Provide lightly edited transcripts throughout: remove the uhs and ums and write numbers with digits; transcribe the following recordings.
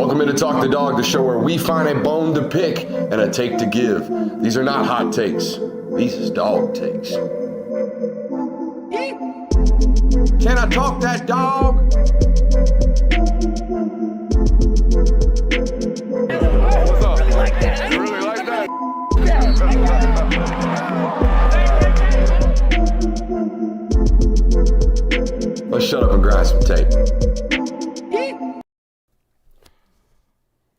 Welcome into Talk the Dog, the show where we find a bone to pick and a take to give. These are not hot takes. These is dog takes. Can I talk that dog? What's up? You really like that? Let's shut up and grind some tape.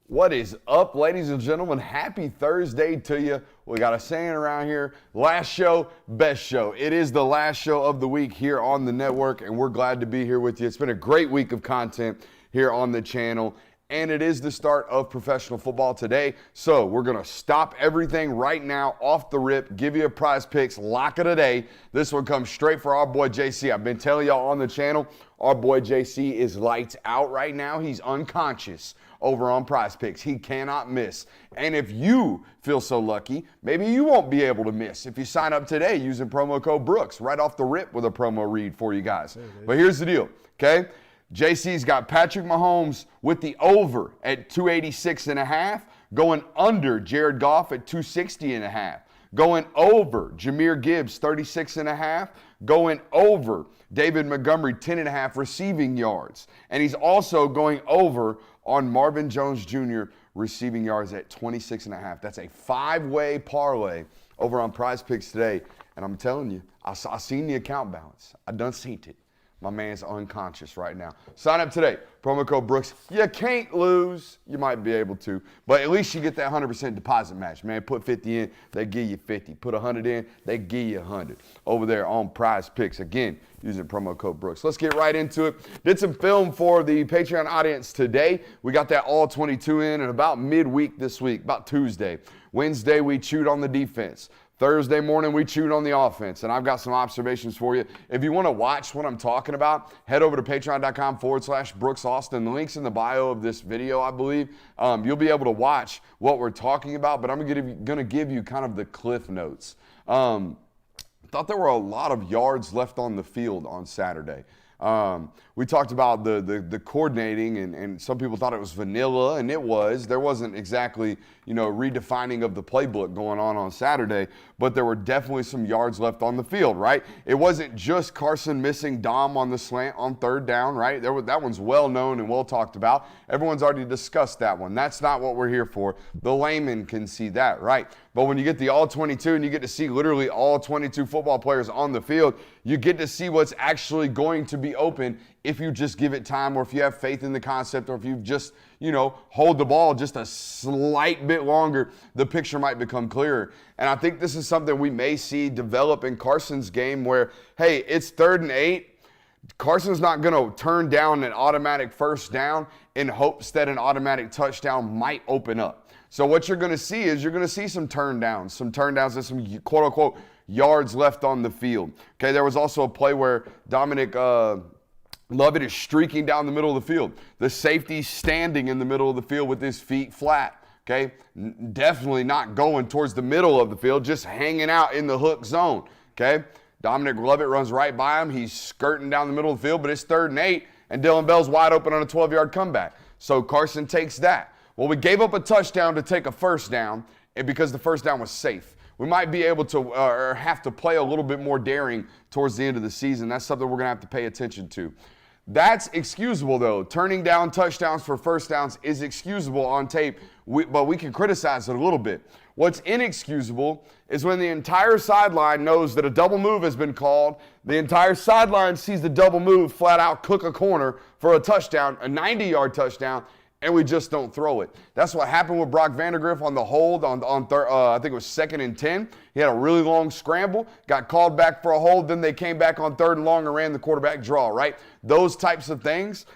What is up, ladies and gentlemen? Happy Thursday to you. We got a saying around here, last show, best show. It is the last show of the week here on the network, and we're glad to be here with you. It's been a great week of content here on the channel, and it is the start of professional football today. So we're going to stop everything right now off the rip, give you a prize picks, lock of the day. This one comes straight for our boy JC. I've been telling y'all on the channel, our boy JC is lights out right now. He's unconscious over on Prize Picks. He cannot miss. And if you feel so lucky, maybe you won't be able to miss if you sign up today using promo code Brooks right off the rip with a promo read for you guys. But here's the deal, okay? JC's got Patrick Mahomes with the over at 286.5, going under Jared Goff at 260.5, going over Jahmyr Gibbs 36.5, going over David Montgomery 10.5 receiving yards. And he's also going over on Marvin Jones Jr. receiving yards at 26.5. That's a five-way parlay over on Prize Picks today. And I'm telling you, I seen the account balance. I done seen it. My man's unconscious right now. Sign up today. Promo code Brooks. You can't lose. You might be able to, but at least you get that 100% deposit match, man. Put 50 in, they give you 50. Put 100 in, they give you 100. Over there on Prize Picks. Again, using promo code Brooks. Let's get right into it. Did some film for the Patreon audience today. We got that all 22 in and about midweek this week, about Tuesday. Wednesday, we chewed on the defense. Thursday morning, we chewed on the offense, and I've got some observations for you. If you want to watch what I'm talking about, head over to patreon.com/Brooks Austin. The link's in the bio of this video, I believe. You'll be able to watch what we're talking about, but I'm going to give you kind of the cliff notes. Thought there were a lot of yards left on the field on Saturday. We talked about the coordinating, and some people thought it was vanilla, and it was. There wasn't exactly, redefining of the playbook going on Saturday, but there were definitely some yards left on the field, right? It wasn't just Carson missing Dom on the slant on third down, right? That one's well known and well talked about. Everyone's already discussed that one. That's not what we're here for. The layman can see that, right? But when you get the all 22 and you get to see literally all 22 football players on the field, you get to see what's actually going to be open if you just give it time, or if you have faith in the concept, or if you just, hold the ball just a slight bit longer, the picture might become clearer. And I think this is something we may see develop in Carson's game where, hey, it's 3rd and 8. Carson's not going to turn down an automatic first down in hopes that an automatic touchdown might open up. So what you're going to see is you're going to see some turn downs and some quote-unquote yards left on the field. Okay, there was also a play where Dominic Lovett is streaking down the middle of the field. The safety's standing in the middle of the field with his feet flat. Okay, definitely not going towards the middle of the field, just hanging out in the hook zone. Okay, Dominic Lovett runs right by him. He's skirting down the middle of the field, but it's 3rd and 8, and Dylan Bell's wide open on a 12-yard comeback. So Carson takes that. Well, we gave up a touchdown to take a first down, and because the first down was safe. We might be able to or have to play a little bit more daring towards the end of the season. That's something we're going to have to pay attention to. That's excusable, though. Turning down touchdowns for first downs is excusable on tape, but we can criticize it a little bit. What's inexcusable is when the entire sideline knows that a double move has been called, the entire sideline sees the double move flat out cook a corner for a touchdown, a 90-yard touchdown, and we just don't throw it. That's what happened with Brock Vandagriff on the hold on I think it was 2nd and 10. He had a really long scramble, got called back for a hold, then they came back on 3rd and long and ran the quarterback draw, right? Those types of things,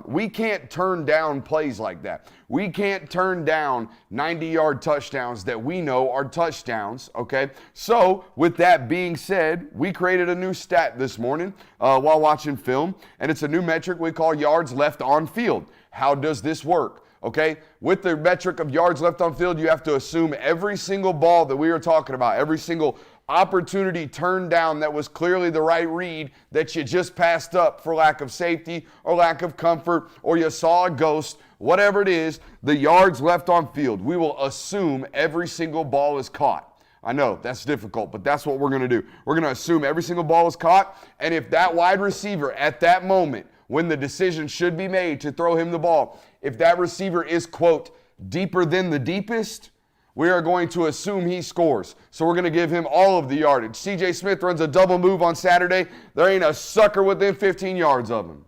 we can't turn down plays like that. We can't turn down 90-yard touchdowns that we know are touchdowns, okay? So with that being said, we created a new stat this morning while watching film, and it's a new metric we call yards left on field. How does this work? Okay, with the metric of yards left on field, you have to assume every single ball that we are talking about, every single opportunity turned down that was clearly the right read that you just passed up for lack of safety or lack of comfort, or you saw a ghost, whatever it is, the yards left on field, we will assume every single ball is caught. I know that's difficult, but that's what we're going to do. We're going to assume every single ball is caught, and if that wide receiver at that moment, when the decision should be made to throw him the ball, if that receiver is, quote, deeper than the deepest, we are going to assume he scores. So we're going to give him all of the yardage. CJ Smith runs a double move on Saturday. There ain't a sucker within 15 yards of him.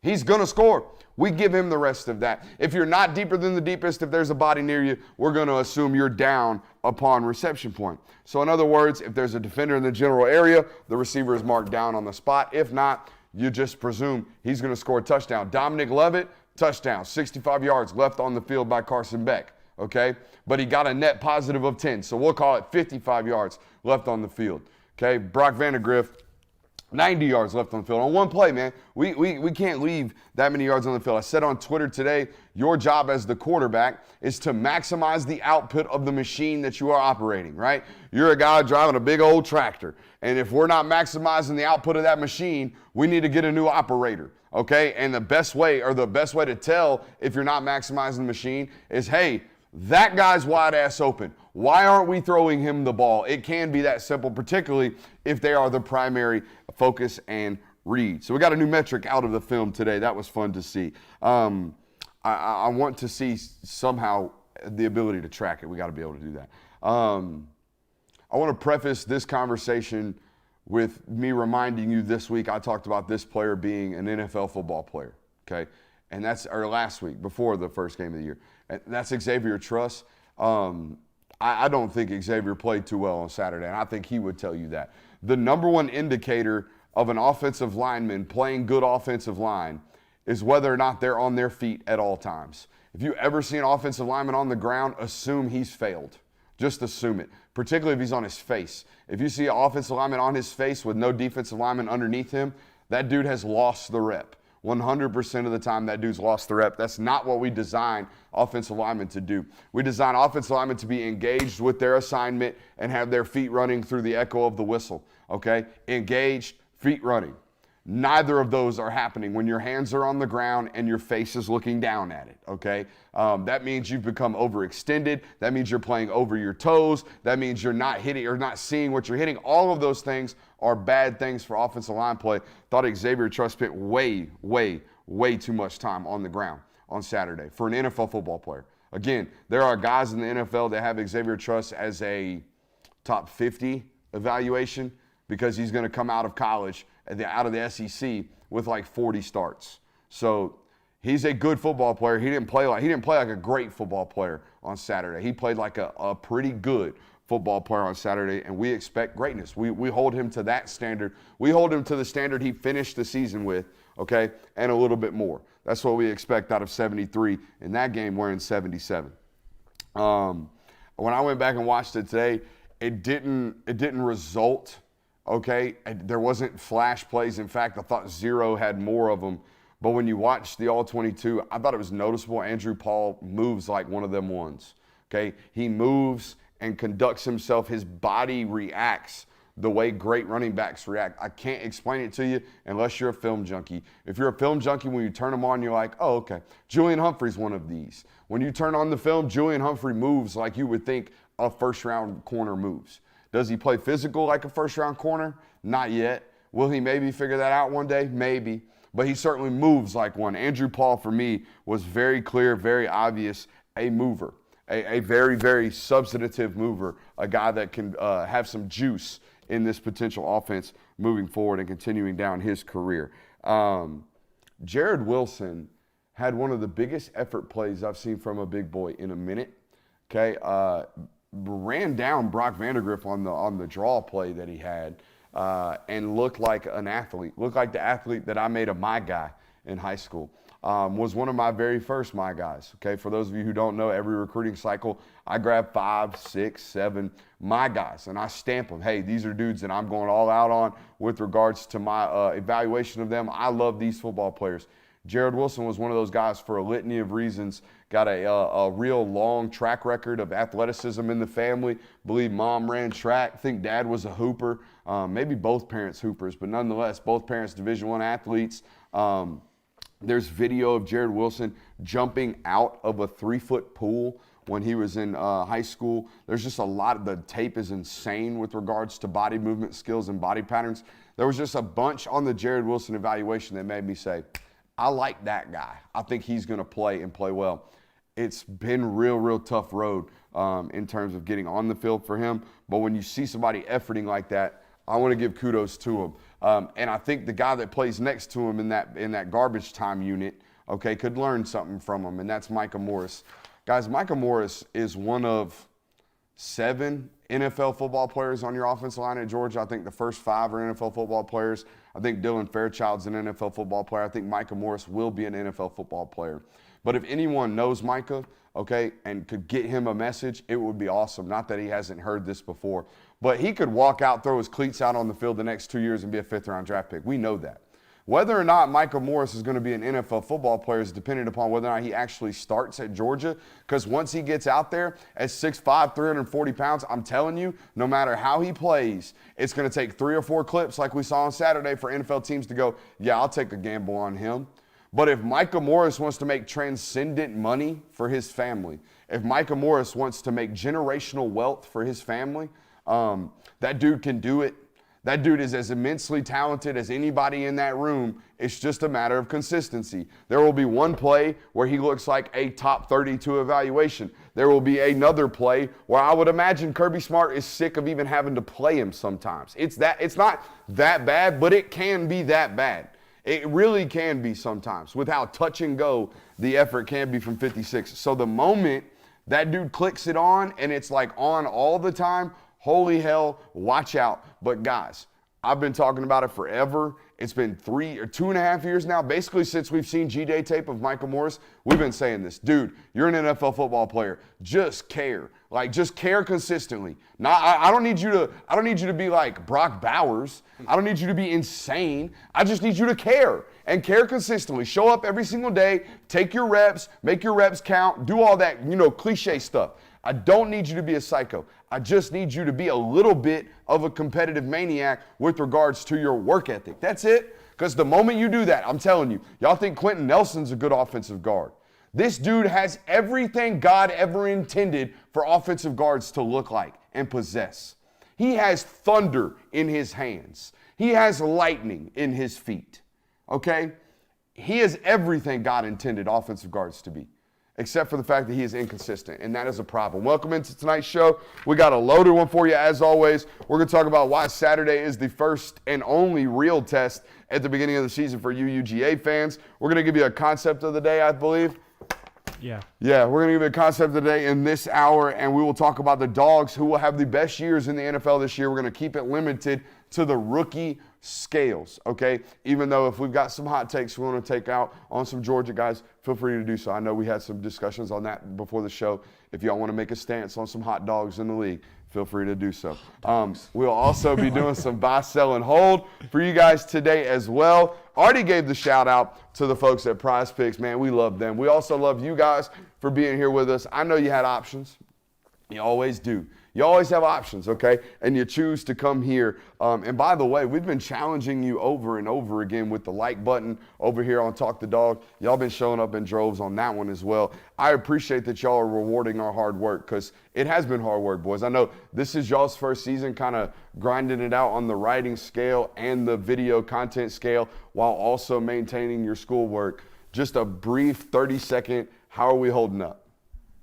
He's going to score. We give him the rest of that. If you're not deeper than the deepest, if there's a body near you, we're going to assume you're down upon reception point. So in other words, if there's a defender in the general area, the receiver is marked down on the spot. If not, you just presume he's going to score a touchdown. Dominic Levitt, touchdown, 65 yards left on the field by Carson Beck, okay? But he got a net positive of 10, so we'll call it 55 yards left on the field, okay? Brock Vandagriff, 90 yards left on the field on one play, man. We can't leave that many yards on the field. I said on Twitter today, your job as the quarterback is to maximize the output of the machine that you are operating, right? You're a guy driving a big old tractor, and if we're not maximizing the output of that machine, we need to get a new operator, okay? And the best way to tell if you're not maximizing the machine is, hey, that guy's wide ass open. Why aren't we throwing him the ball? It can be that simple, particularly if they are the primary focus and read. So we got a new metric out of the film today. That was fun to see. I want to see somehow the ability to track it. We got to be able to do that. I want to preface this conversation with me reminding you this week I talked about this player being an NFL football player, okay? And that's our last week before the first game of the year. And that's Xavier Truss. I don't think Xavier played too well on Saturday, and I think he would tell you that. The number one indicator of an offensive lineman playing good offensive line is whether or not they're on their feet at all times. If you ever see an offensive lineman on the ground, assume he's failed. Just assume it, particularly if he's on his face. If you see an offensive lineman on his face with no defensive lineman underneath him, that dude has lost the rep. 100% of the time that dude's lost the rep. That's not what we design offensive linemen to do. We design offensive linemen to be engaged with their assignment and have their feet running through the echo of the whistle, okay? Engaged, feet running. Neither of those are happening when your hands are on the ground and your face is looking down at it, okay? That means you've become overextended. That means you're playing over your toes. That means you're not hitting or not seeing what you're hitting. All of those things are bad things for offensive line play. Thought Xavier Truss spent way too much time on the ground on Saturday for an NFL football player. Again, there are guys in the NFL that have Xavier Truss as a top 50 evaluation because he's going to come out of college, out of the SEC with like 40 starts. So he's a good football player. He didn't play like a great football player on Saturday. He played like a pretty good football player on Saturday, and we expect greatness. We hold him to that standard. We hold him to the standard he finished the season with, okay, and a little bit more. That's what we expect out of 73. In that game, we're in 77. When I went back and watched it today, it didn't result, okay? There wasn't flash plays. In fact, I thought Zero had more of them. But when you watch the All-22, I thought it was noticeable. Andrew Paul moves like one of them ones, okay? He moves and conducts himself. His body reacts the way great running backs react. I can't explain it to you unless you're a film junkie. If you're a film junkie, when you turn them on, you're like, oh, okay. Julian Humphrey's one of these. When you turn on the film, Julian Humphrey moves like you would think a first-round corner moves. Does he play physical like a first-round corner? Not yet. Will he maybe figure that out one day? Maybe. But he certainly moves like one. Andrew Paul, for me, was very clear, very obvious, a mover. A very substantive mover, a guy that can have some juice in this potential offense moving forward and continuing down his career. Jared Wilson had one of the biggest effort plays I've seen from a big boy in a minute. Okay, ran down Brock Vandagriff on the draw play that he had and looked like an athlete. Looked like the athlete that I made a my guy in high school. Was one of my very first my guys. Okay, for those of you who don't know, every recruiting cycle, I grab 5, 6, 7 my guys, and I stamp them. Hey, these are dudes that I'm going all out on with regards to my evaluation of them. I love these football players. Jared Wilson was one of those guys for a litany of reasons. got a real long track record of athleticism in the family. Believe mom ran track. Think dad was a hooper. Maybe both parents hoopers, but nonetheless, both parents Division I athletes. There's video of Jared Wilson jumping out of a 3-foot pool when he was in high school. There's just a lot. The tape is insane with regards to body movement skills and body patterns. There was just a bunch on the Jared Wilson evaluation that made me say, I like that guy. I think he's going to play and play well. It's been real tough road in terms of getting on the field for him. But when you see somebody efforting like that, I want to give kudos to him. And I think the guy that plays next to him in that garbage time unit, okay, could learn something from him, and that's Micah Morris. Guys, Micah Morris is one of 7 NFL football players on your offensive line at Georgia. I think the first 5 are NFL football players. I think Dylan Fairchild's an NFL football player. I think Micah Morris will be an NFL football player. But if anyone knows Micah, okay, and could get him a message, it would be awesome. Not that he hasn't heard this before. But he could walk out, throw his cleats out on the field the next 2 years and be a 5th-round draft pick. We know that. Whether or not Micah Morris is going to be an NFL football player is dependent upon whether or not he actually starts at Georgia. Because once he gets out there at 6'5", 340 pounds, I'm telling you, no matter how he plays, it's going to take 3 or 4 clips like we saw on Saturday for NFL teams to go, yeah, I'll take a gamble on him. But if Micah Morris wants to make transcendent money for his family, if Micah Morris wants to make generational wealth for his family, that dude can do it. That dude is as immensely talented as anybody in that room. It's just a matter of consistency. There will be one play where he looks like a top 32 evaluation. There will be another play where I would imagine Kirby Smart is sick of even having to play him sometimes. It's not that bad, but it can be that bad. It really can be sometimes. With how touch and go the effort can be from 56. So the moment that dude clicks it on and it's like on all the time, holy hell, watch out. But guys, I've been talking about it forever. It's been 3 or 2.5 years now, basically since we've seen G-Day tape of Micah Morris. We've been saying this. Dude, you're an NFL football player. Just care. Like, just care consistently. I don't need you to be like Brock Bowers. I don't need you to be insane. I just need you to care and care consistently. Show up every single day, take your reps, make your reps count, do all that, cliche stuff. I don't need you to be a psycho. I just need you to be a little bit of a competitive maniac with regards to your work ethic. That's it. Because the moment you do that, I'm telling you, y'all think Quentin Nelson's a good offensive guard. This dude has everything God ever intended for offensive guards to look like and possess. He has thunder in his hands. He has lightning in his feet. Okay? He is everything God intended offensive guards to be, except for the fact that he is inconsistent, and that is a problem. Welcome into tonight's show. We got a loaded one for you, as always. We're going to talk about why Saturday is the first and only real test at the beginning of the season for UGA fans. We're going to give you a concept of the day, I believe. Yeah, we're going to give you a concept of the day in this hour, and we will talk about the dogs who will have the best years in the NFL this year. We're going to keep it limited to the rookie scales, okay? Even though if we've got some hot takes we want to take out on some Georgia guys, feel free to do so. I know we had some discussions on that before the show. If y'all want to make a stance on some hot dogs in the league, feel free to do so. We'll also be doing some buy, sell, and hold for you guys today as well. Already gave the shout out to the folks at Prize Picks. Man, we love them. We also love you guys for being here with us. I know you had options. You always do. You always have options, okay? And you choose to come here. And by the way, we've been challenging you over and over again with the like button over here on Talk the Dog. Y'all been showing up in droves on that one as well. I appreciate that y'all are rewarding our hard work because it has been hard work, boys. I know this is y'all's first season kind of grinding it out on the writing scale and the video content scale while also maintaining your schoolwork. Just a brief 30-second, how are we holding up?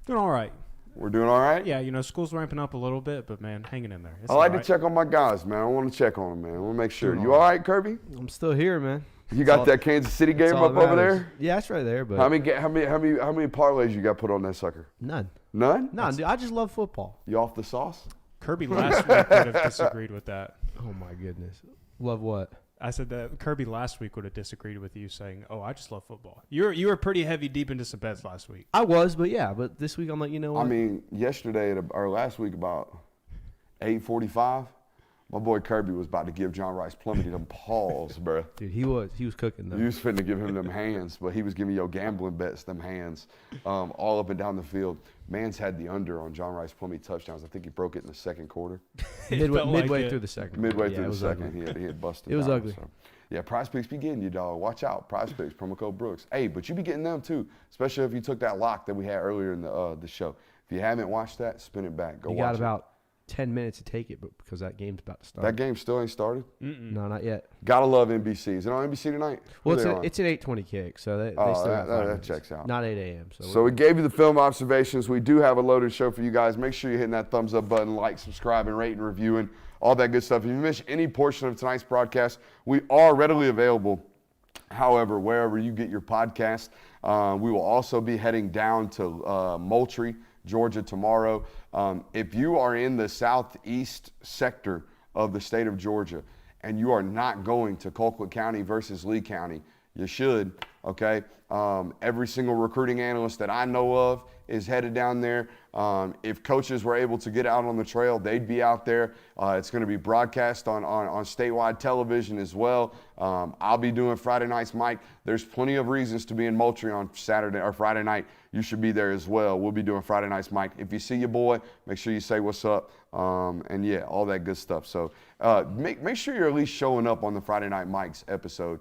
Doing all right. We're doing all right? Yeah, school's ramping up a little bit, but, man, hanging in there. It's I like to check on my guys, man. I want to check on them, man. I want to make sure. You all right, Kirby? I'm still here, man. You got that Kansas City game up over there? Yeah, it's right there. But how many parlays you got put on that sucker? None. None? No, dude, I just love football. You off the sauce? Kirby last week would have disagreed with that. Oh, my goodness. Love what? I said that Kirby last week would have disagreed with you saying, oh, I just love football. You were pretty heavy deep into some bets last week. I was, but this week I'm like, you know what? I mean, yesterday or last week about 8:45, My boy Kirby was about to give John Rice Plumlee them paws, bro. Dude, he was cooking though. You was finna give him them hands, but he was giving your gambling bets them hands all up and down the field. Man's had the under on John Rice Plumlee touchdowns. I think he broke it in the second quarter. midway through the second. Midway Yeah, through it the was second, ugly. he had busted. It was down, ugly. So. Yeah, Prize Picks be getting you, dog. Watch out. Prize Picks, promo code Brooks. Hey, but you be getting them too, especially if you took that lock that we had earlier in the show. If you haven't watched that, spin it back. Go You watch got it. about 10 minutes to take it, but because that game's about to start. That game still ain't started? No, not yet. Gotta love NBC. Is it on NBC tonight? Well, Who they on? it's an 8:20 kick, so they Oh, still got 5 that minutes. checks out. Not 8 a.m. So we gave you the film observations. We do have a loaded show for you guys. Make sure you're hitting that thumbs up button, like, subscribing, rating, reviewing, all that good stuff. If you missed any portion of tonight's broadcast, we are readily available. However, wherever you get your podcast, we will also be heading down to Moultrie, Georgia tomorrow. If you are in the southeast sector of the state of Georgia and you are not going to Colquitt County versus Lee County, you should, okay? Every single recruiting analyst that I know of is headed down there. If coaches were able to get out on the trail, they'd be out there. It's going to be broadcast on statewide television as well. I'll be doing Friday Nights Mike. There's plenty of reasons to be in Moultrie on Saturday or Friday night. You should be there as well. We'll be doing Friday Nights Mike. If you see your boy, make sure you say what's up. And yeah, all that good stuff. So make sure you're at least showing up on the Friday Night Mike's episode.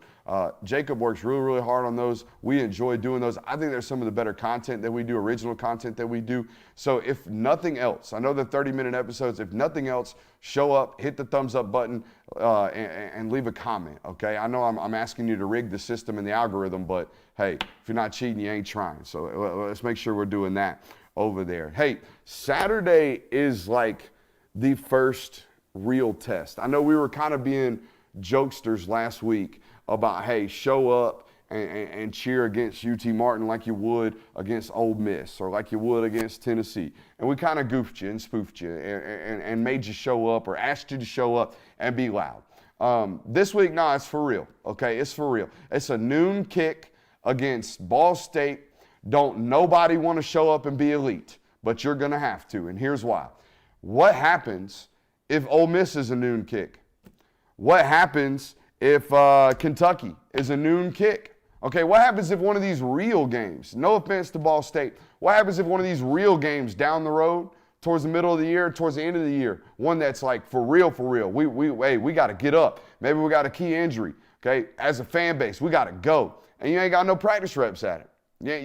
Jacob works really, really hard on those. We enjoy doing those. I think there's some of the better content that we do, original content that we do. So if nothing else, I know the 30-minute episodes, if nothing else, show up, hit the thumbs up button, and leave a comment, okay? I know I'm asking you to rig the system and the algorithm, but hey, if you're not cheating, you ain't trying. So let's make sure we're doing that over there. Hey, Saturday is like the first real test. I know we were kind of being jokesters last week about, hey, show up and cheer against UT Martin like you would against Ole Miss or like you would against Tennessee. And we kind of goofed you and spoofed you and made you show up or asked you to show up and be loud. This week, nah, it's for real, okay? It's for real. It's a noon kick against Ball State. Don't nobody want to show up and be elite, but you're going to have to, and here's why. What happens if Ole Miss is a noon kick? What happens if Kentucky is a noon kick? Okay, what happens if one of these real games, no offense to Ball State, what happens if one of these real games down the road, towards the middle of the year, towards the end of the year, one that's like for real, we got to get up. Maybe we got a key injury, okay? As a fan base, we got to go. And you ain't got no practice reps at it.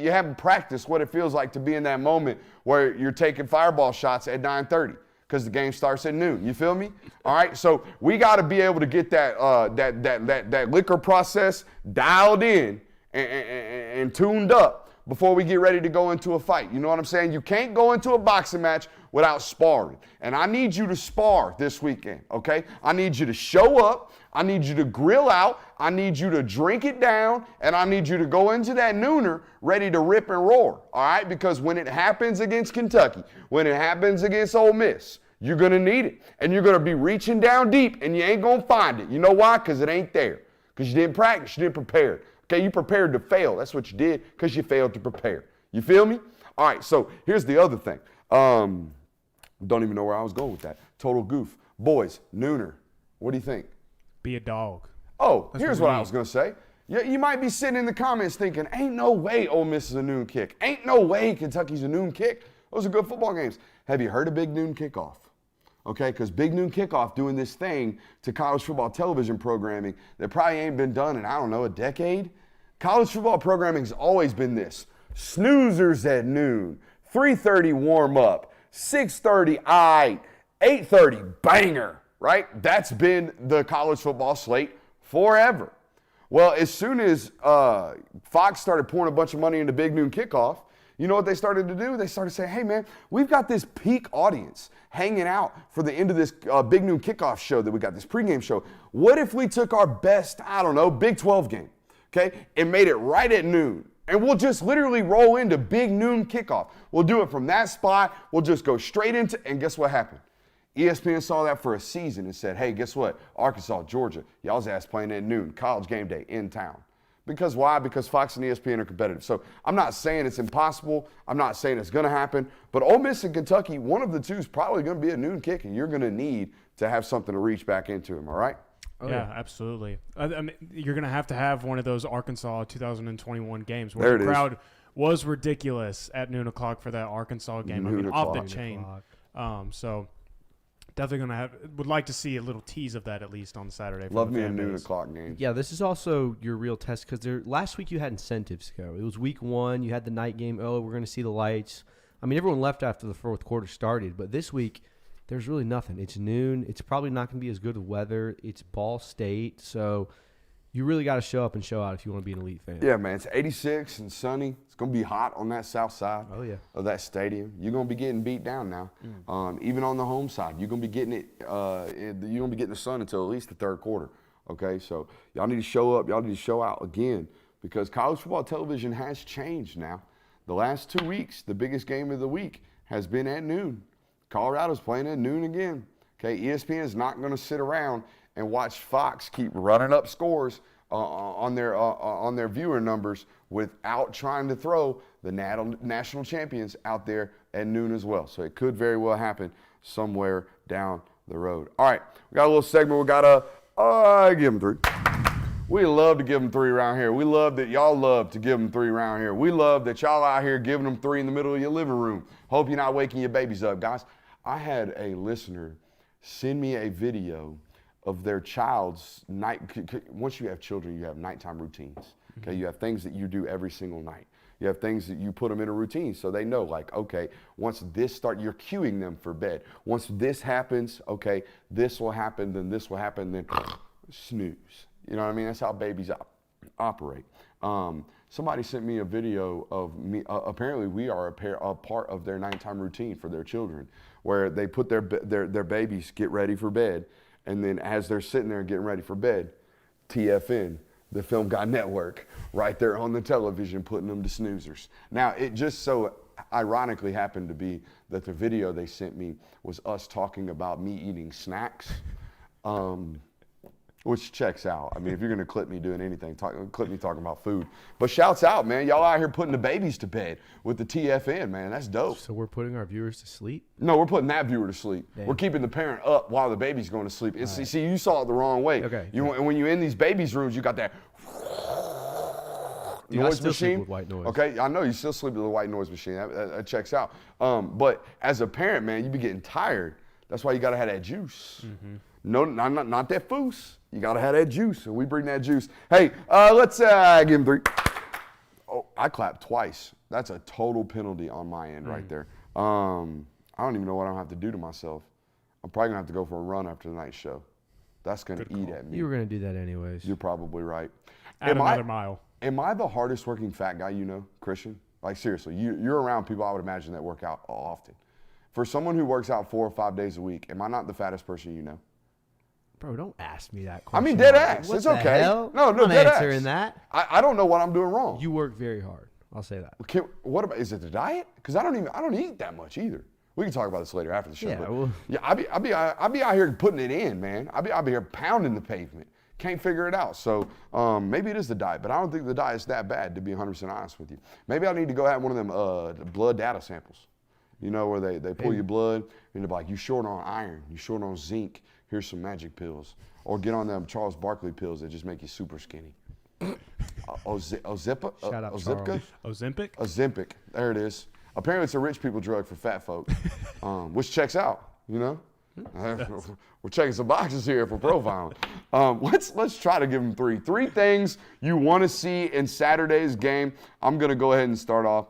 You haven't practiced what it feels like to be in that moment where you're taking fireball shots at 9:30 because the game starts at noon. You feel me? All right, so we got to be able to get that liquor process dialed in and tuned up before we get ready to go into a fight. You know what I'm saying? You can't go into a boxing match without sparring. And I need you to spar this weekend, okay? I need you to show up. I need you to grill out. I need you to drink it down. And I need you to go into that nooner ready to rip and roar, all right? Because when it happens against Kentucky, when it happens against Ole Miss, you're going to need it. And you're going to be reaching down deep, and you ain't going to find it. You know why? Because it ain't there. Because you didn't practice. You didn't prepare. Okay, you prepared to fail. That's what you did because you failed to prepare. You feel me? All right, so here's the other thing. Don't even know where I was going with that. Total goof. Boys, nooner. What do you think? Be a dog. Oh, That's here's what we what I need. was going to say. You might be sitting in the comments thinking, ain't no way Ole Miss is a noon kick. Ain't no way Kentucky's a noon kick. Those are good football games. Have you heard of Big Noon Kickoff? Okay, because Big Noon Kickoff doing this thing to college football television programming that probably ain't been done in, I don't know, a decade. College football programming's always been this. Snoozers at noon, 3:30 warm up, 6:30 8:30 banger, right? That's been the college football slate forever. Well, as soon as Fox started pouring a bunch of money into Big Noon Kickoff, you know what they started to do? They started saying, hey, man, we've got this peak audience hanging out for the end of this Big Noon Kickoff show that we got, this pregame show. What if we took our best, I don't know, Big 12 game, okay, and made it right at noon? And we'll just literally roll into Big Noon Kickoff. We'll do it from that spot. We'll just go straight into, and guess what happened? ESPN saw that for a season and said, hey, guess what? Arkansas, Georgia, y'all's ass playing at noon, college game day in town. Because why? Because Fox and ESPN are competitive. So I'm not saying it's impossible. I'm not saying it's going to happen. But Ole Miss and Kentucky, one of the two is probably going to be a noon kick, and you're going to need to have something to reach back into them, all right? Oh, yeah, absolutely. I mean, you're going to have one of those Arkansas 2021 games where the crowd was ridiculous at noon o'clock for that Arkansas game. Noon off the chain. So definitely would like to see a little tease of that at least on Saturday. Love me a noon o'clock game. Yeah, this is also your real test because last week you had incentives to go. It was week 1. You had the night game. Oh, we're going to see the lights. I mean, everyone left after the fourth quarter started. But this week, there's really nothing. It's noon. It's probably not going to be as good of weather. It's Ball State. So you really got to show up and show out if you want to be an elite fan. Yeah, man. It's 86 and sunny. It's going to be hot on that south side of that stadium. You're going to be getting beat down now. Even on the home side, you're going to be getting it. You're going to be getting the sun until at least the third quarter. Okay, so y'all need to show up. Y'all need to show out again because college football television has changed now. The last 2 weeks, the biggest game of the week has been at noon. Colorado's playing at noon again. Okay, ESPN is not going to sit around and watch Fox keep running up scores on their viewer numbers without trying to throw the national champions out there at noon as well. So it could very well happen somewhere down the road. All right, we got a little segment. We got to give them 3. We love to give them 3 around here. We love that y'all love to give them 3 around here. We love that y'all out here giving them 3 in the middle of your living room. Hope you're not waking your babies up, guys. I had a listener send me a video of their child's night. Once you have children, you have nighttime routines. Okay, you have things that you do every single night. You have things that you put them in a routine so they know, like, okay, once this starts, you're cueing them for bed. Once this happens, okay, this will happen, then this will happen, then snooze. You know what I mean? That's how babies operate. Somebody sent me a video of me. Apparently, we are a part of their nighttime routine for their children, where they put their babies get ready for bed, and then as they're sitting there getting ready for bed, TFN, the Film Guy Network, right there on the television, putting them to snoozers. Now, it just so ironically happened to be that the video they sent me was us talking about me eating snacks. Which checks out. I mean, if you're going to clip me doing anything, clip me talking about food. But shouts out, man. Y'all out here putting the babies to bed with the TFN, man. That's dope. So we're putting our viewers to sleep? No, we're putting that viewer to sleep. Damn. We're keeping the parent up while the baby's going to sleep. See, you saw it the wrong way. Okay. When you're in these babies' rooms, you got that noise still machine. Sleep with white noise. Okay, I know you still sleep with a white noise machine. That checks out. But as a parent, man, you be getting tired. That's why you got to have that juice. Mm-hmm. No, not that foos. You got to have that juice, and we bring that juice. Hey, let's give him 3. Oh, I clapped twice. That's a total penalty on my end right there. I don't even know what I'm going to have to do to myself. I'm probably going to have to go for a run after the night show. That's going to eat at me. You were going to do that anyways. You're probably right. Add another mile. Am I the hardest working fat guy you know, Christian? Like, seriously, you're around people I would imagine that work out often. For someone who works out 4 or 5 days a week, am I not the fattest person you know? Bro, don't ask me that question. I mean, dead ass. What it's the okay. Hell? No, I'm dead answering ass. that. I don't know what I'm doing wrong. You work very hard. I'll say that. What about? Is it the diet? Because I don't eat that much either. We can talk about this later after the show. Yeah, I be out here putting it in, man. I be here pounding the pavement. Can't figure it out. So maybe it is the diet, but I don't think the diet's that bad, to be 100% honest with you. Maybe I need to go have one of them blood data samples. You know, where they pull your blood and they're like, you short on iron, you short on zinc. Here's some magic pills. Or get on them Charles Barkley pills that just make you super skinny. Ozempic? Shout out Ozempic? There it is. Apparently it's a rich people drug for fat folk, which checks out, you know? We're checking some boxes here for profiling. Let's try to give them 3. 3 things you want to see in Saturday's game. I'm going to go ahead and start off.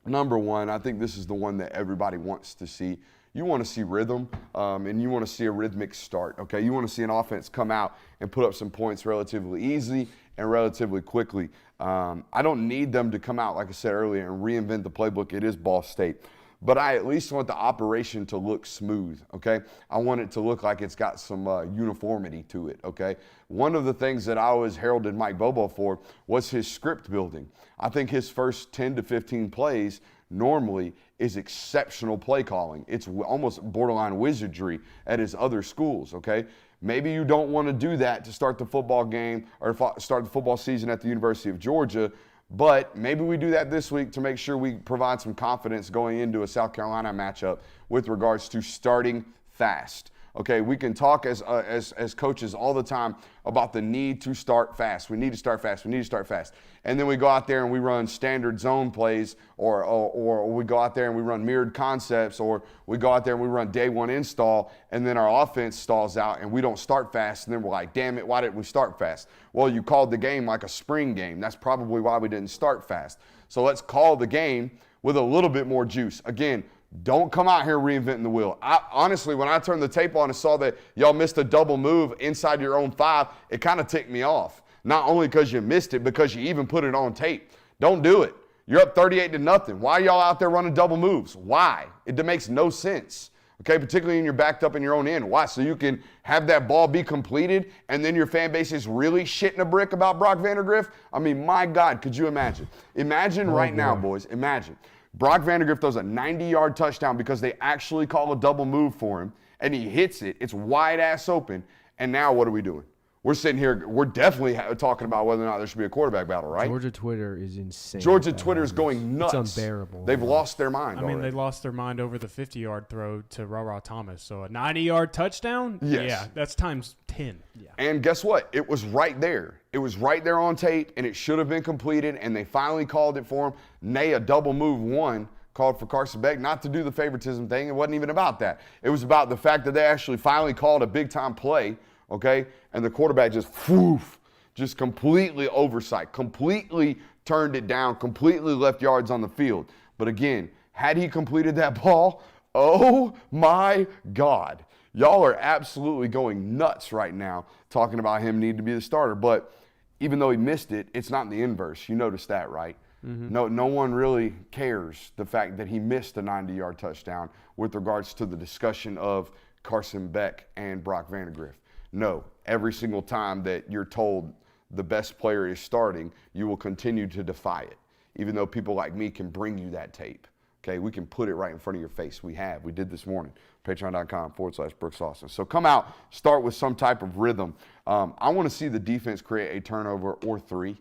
Number 1, I think this is the one that everybody wants to see. You want to see rhythm, and you want to see a rhythmic start, okay? You want to see an offense come out and put up some points relatively easily and relatively quickly. I don't need them to come out, like I said earlier, and reinvent the playbook. It is Ball State. But I at least want the operation to look smooth, okay? I want it to look like it's got some uniformity to it, okay? One of the things that I always heralded Mike Bobo for was his script building. I think his first 10 to 15 plays normally is exceptional play calling. It's almost borderline wizardry at his other schools, okay? Maybe you don't want to do that to start the football game or start the football season at the University of Georgia, but maybe we do that this week to make sure we provide some confidence going into a South Carolina matchup with regards to starting fast. Okay, we can talk as coaches all the time about the need to start fast. We need to start fast. We need to start fast. And then we go out there and we run standard zone plays, or we go out there and we run mirrored concepts, or we go out there and we run day one install, and then our offense stalls out and we don't start fast, and then we're like, damn it, why didn't we start fast? Well, you called the game like a spring game. That's probably why we didn't start fast. So let's call the game with a little bit more juice. Again, don't come out here reinventing the wheel. Honestly, when I turned the tape on and saw that y'all missed a double move inside your own 5, it kind of ticked me off. Not only because you missed it, because you even put it on tape. Don't do it. You're up 38-0. Why are y'all out there running double moves? Why? It makes no sense. Okay, particularly when you're backed up in your own end. Why? So you can have that ball be completed and then your fan base is really shitting a brick about Brock Vandagriff? I mean, my God, could you imagine? Imagine right now, boys, imagine. Brock Vandagriff throws a 90-yard touchdown because they actually call a double move for him, and he hits it. It's wide-ass open, and now what are we doing? We're sitting here, we're definitely talking about whether or not there should be a quarterback battle, right? Georgia Twitter is insane. Georgia Twitter is going nuts. It's unbearable. They've lost their mind already. They lost their mind over the 50-yard throw to Ra Thomas. So a 90-yard touchdown? Yes. Yeah, that's times 10. Yeah. And guess what? It was right there. It was right there on tape, and it should have been completed, and they finally called it for him. Nay, a double move one called for Carson Beck, not to do the favoritism thing. It wasn't even about that. It was about the fact that they actually finally called a big-time play, okay? And the quarterback just completely oversight, completely turned it down, completely left yards on the field. But again, had he completed that ball, oh my God. Y'all are absolutely going nuts right now talking about him needing to be the starter. But even though he missed it, it's not in the inverse. You noticed that, right? Mm-hmm. No one really cares the fact that he missed a 90-yard touchdown with regards to the discussion of Carson Beck and Brock Vandagriff. No, every single time that you're told the best player is starting, you will continue to defy it, even though people like me can bring you that tape. Okay, we can put it right in front of your face. We did this morning, patreon.com/Brooks Austin. So come out, start with some type of rhythm. I want to see the defense create a turnover or 3.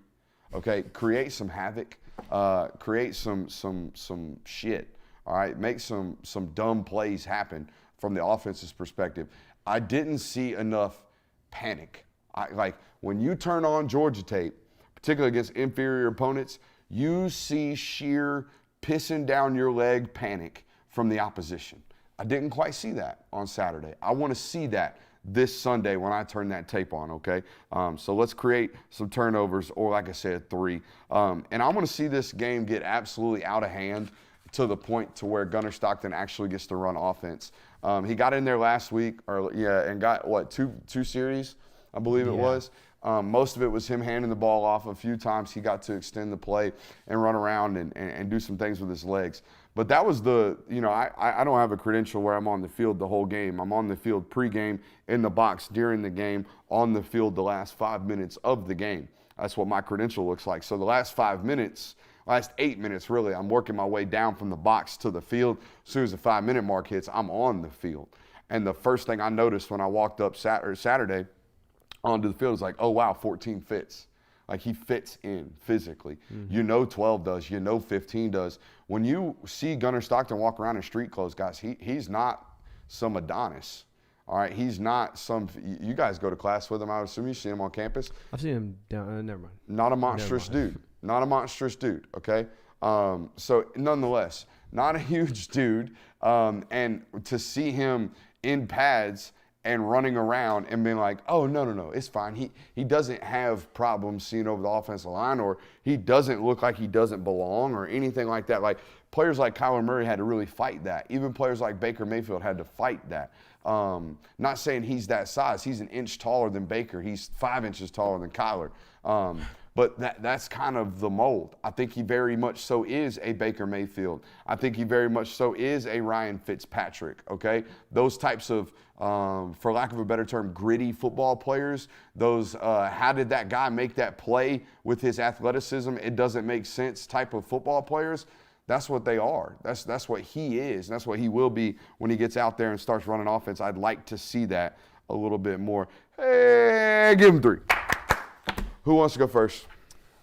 Okay, create some havoc, create some shit. All right, make some dumb plays happen from the offense's perspective. I didn't see enough panic. Like when you turn on Georgia tape, particularly against inferior opponents, you see sheer pissing down your leg panic from the opposition. I didn't quite see that on Saturday. I want to see that this Sunday when I turn that tape on, okay? So let's create some turnovers, or like I said, 3. And I want to see this game get absolutely out of hand to the point to where Gunnar Stockton actually gets to run offense. He got in there last week, and got, two series, I believe it was. Most of it was him handing the ball off. A few times he got to extend the play and run around and do some things with his legs. But that was I don't have a credential where I'm on the field the whole game. I'm on the field pregame, in the box during the game, on the field the last 5 minutes of the game. That's what my credential looks like. So the last 5 minutes, last 8 minutes really, I'm working my way down from the box to the field. As soon as the 5-minute mark hits, I'm on the field. And the first thing I noticed when I walked up Saturday onto the field is like, oh wow, 14 fits. Like he fits in physically. Mm-hmm. 12 does, 15 does. When you see Gunnar Stockton walk around in street clothes, guys, he's not some Adonis. All right, he's not some. You guys go to class with him. I would assume you see him on campus. I've seen him down. Never mind. Not a monstrous dude. Not a monstrous dude. Okay. So nonetheless, not a huge dude. And to see him in pads and running around and being like, oh, no, it's fine. He doesn't have problems seeing over the offensive line, or he doesn't look like he doesn't belong or anything like that. Like players like Kyler Murray had to really fight that. Even players like Baker Mayfield had to fight that. Not saying he's that size. He's an inch taller than Baker. He's 5 inches taller than Kyler. But that's kind of the mold. I think he very much so is a Baker Mayfield. I think he very much so is a Ryan Fitzpatrick, okay? Those types of, for lack of a better term, gritty football players, those how did that guy make that play with his athleticism, it doesn't make sense type of football players, that's what they are. That's what he is. That's what he will be when he gets out there and starts running offense. I'd like to see that. a little bit more. Hey, give him 3. Who wants to go first?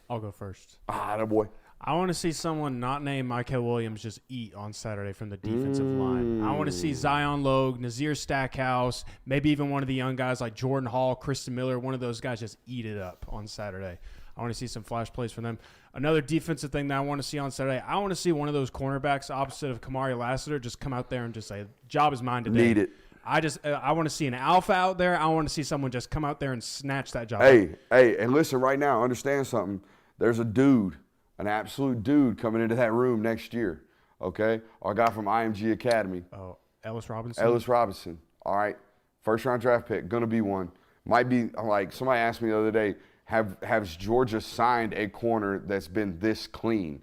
I'll go first. That boy. I want to see someone not named Michael Williams just eat on Saturday from the defensive line. I want to see Zion Logue, Nazir Stackhouse, maybe even one of the young guys like Jordan Hall, Kristen Miller, one of those guys just eat it up on Saturday. I want to see some flash plays from them. Another defensive thing that I want to see on Saturday, I want to see one of those cornerbacks opposite of Kamari Lassiter just come out there and just say, job is mine today. Need it. I want to see an alpha out there. I want to see someone just come out there and snatch that job. Hey, and listen right now, understand something. There's a dude, an absolute dude coming into that room next year, okay? Our guy from IMG Academy. Oh, Ellis Robinson? Ellis Robinson, all right? First-round draft pick, going to be one. Might be, like, somebody asked me the other day, has Georgia signed a corner that's been this clean?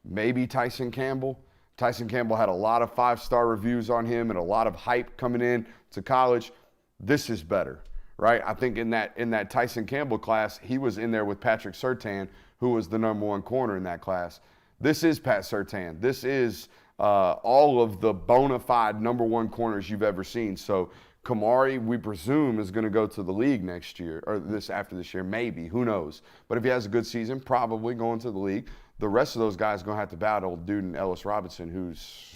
Maybe Tyson Campbell. Tyson Campbell had a lot of 5-star reviews on him and a lot of hype coming in to college. This is better, right? I think in that Tyson Campbell class, he was in there with Patrick Surtain, who was the number 1 corner in that class. This is Pat Surtain. This is all of the bona fide number 1 corners you've ever seen. So Kamari, we presume, is going to go to the league next year, or after this year, maybe. Who knows? But if he has a good season, probably going to the league. The rest of those guys are going to have to battle dude in Ellis Robinson, who's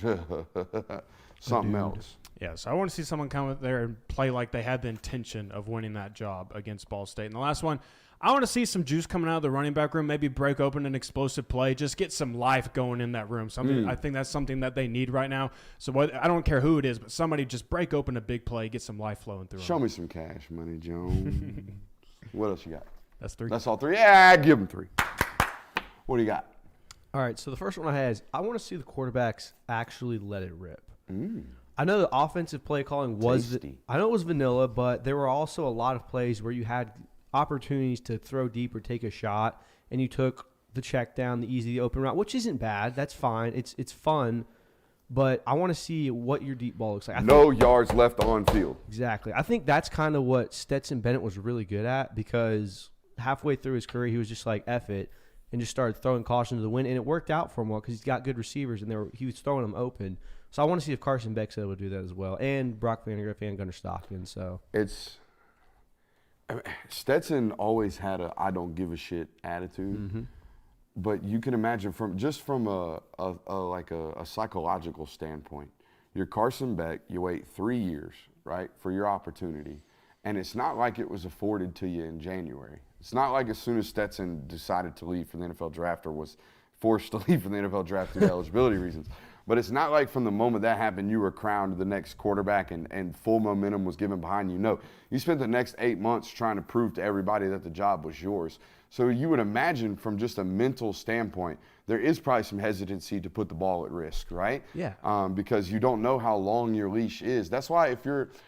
something else. Yeah, so I want to see someone come out there and play like they had the intention of winning that job against Ball State. And the last one, I want to see some juice coming out of the running back room, maybe break open an explosive play, just get some life going in that room. I think that's something that they need right now. So I don't care who it is, but somebody just break open a big play, get some life flowing through. Show me some cash money, Jones. What else you got? That's 3. That's all 3. Yeah, give them 3. What do you got? All right, so the first one I had is I want to see the quarterbacks actually let it rip. I know the offensive play calling was I know it was vanilla, but there were also a lot of plays where you had opportunities to throw deep or take a shot, and you took the check down, the easy open route, which isn't bad. That's fine. It's fun, but I want to see what your deep ball looks like. No yards left on field. Exactly. I think that's kind of what Stetson Bennett was really good at, because halfway through his career, he was just like, F it, and just started throwing caution to the wind, and it worked out for him well because he's got good receivers, and he was throwing them open. So I want to see if Carson Beck's able to do that as well, and Brock Vandagriff and Gunnar Stockton. So Stetson always had a I don't give a shit attitude, but you can imagine from a psychological standpoint, you're Carson Beck, you wait 3 years, right, for your opportunity, and it's not like it was afforded to you in January. It's not like as soon as Stetson decided to leave for the NFL draft or was forced to leave for the NFL draft due to eligibility reasons. But it's not like from the moment that happened, you were crowned the next quarterback and full momentum was given behind you. No, you spent the next 8 months trying to prove to everybody that the job was yours. So you would imagine from just a mental standpoint, there is probably some hesitancy to put the ball at risk, right? Yeah. Because you don't know how long your leash is. That's why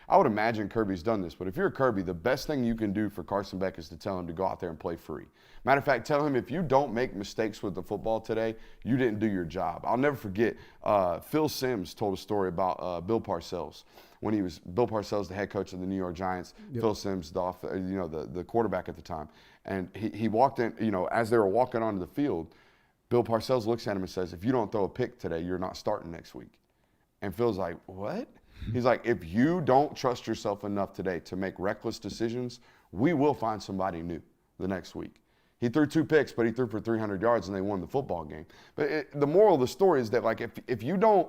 I would imagine Kirby's done this, but if you're Kirby, the best thing you can do for Carson Beck is to tell him to go out there and play free. Matter of fact, tell him if you don't make mistakes with the football today, you didn't do your job. I'll never forget, Phil Simms told a story about Bill Parcells. When Bill Parcells, the head coach of the New York Giants, Phil Simms, the quarterback at the time. And he walked in, as they were walking onto the field, Bill Parcells looks at him and says, if you don't throw a pick today, you're not starting next week. And Phil's like, what? He's like, if you don't trust yourself enough today to make reckless decisions, we will find somebody new the next week. He threw 2 picks, but he threw for 300 yards, and they won the football game. But the moral of the story is that, like, if you don't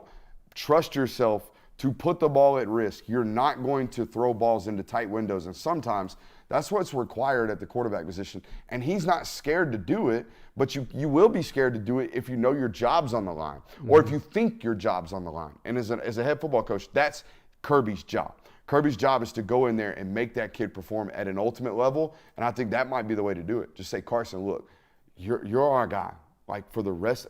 trust yourself to put the ball at risk, you're not going to throw balls into tight windows. And sometimes that's what's required at the quarterback position. And he's not scared to do it, but you will be scared to do it if you know your job's on the line or if you think your job's on the line. And as a head football coach, that's Kirby's job. Kirby's job is to go in there and make that kid perform at an ultimate level, and I think that might be the way to do it. Just say, Carson, look, you're our guy. Like, for the rest,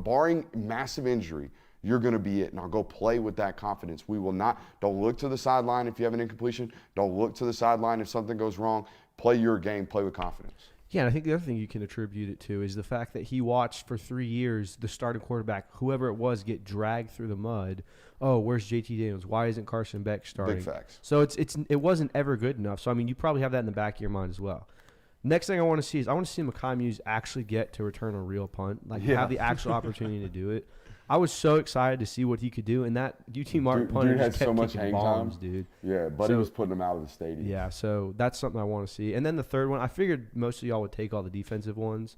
barring massive injury, you're going to be it. Now go play with that confidence. Don't look to the sideline if you have an incompletion. Don't look to the sideline if something goes wrong. Play your game. Play with confidence. Yeah, and I think the other thing you can attribute it to is the fact that he watched for 3 years the starting quarterback, whoever it was, get dragged through the mud. Oh, where's JT Daniels? Why isn't Carson Beck starting? Big facts. So it wasn't ever good enough. So, I mean, you probably have that in the back of your mind as well. Next thing I want to see is Mekhi Muse actually get to return a real punt, like have the actual opportunity to do it. I was so excited to see what he could do, and that UT Martin punter dude had just kept so much kicking hang bombs, time. dude. Yeah, Buddy was putting him out of the stadium. Yeah, so that's something I want to see. And then the third one, I figured most of y'all would take all the defensive ones.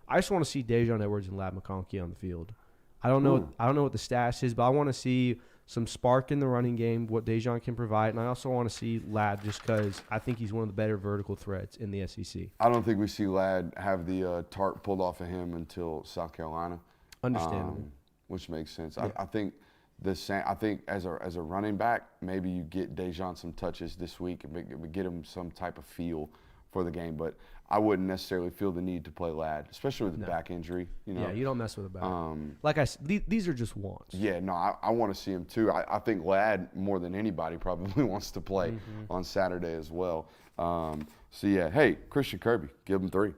I just want to see Dejon Edwards and Lad McConkey on the field. I don't know what the stash is, but I want to see some spark in the running game, what Dejon can provide, and I also want to see Lad just because I think he's one of the better vertical threats in the SEC. I don't think we see Lad have the tarp pulled off of him until South Carolina. Understandable. Which makes sense. Yeah. I think as a running back, maybe you get Dejon some touches this week and get him some type of feel for the game. But I wouldn't necessarily feel the need to play Lad, especially with the back injury. Yeah, you don't mess with a back. Like I said, these are just wants. Yeah, no, I want to see him too. I think Lad, more than anybody, probably wants to play on Saturday as well. So yeah, hey, Christian Kirby, give him 3.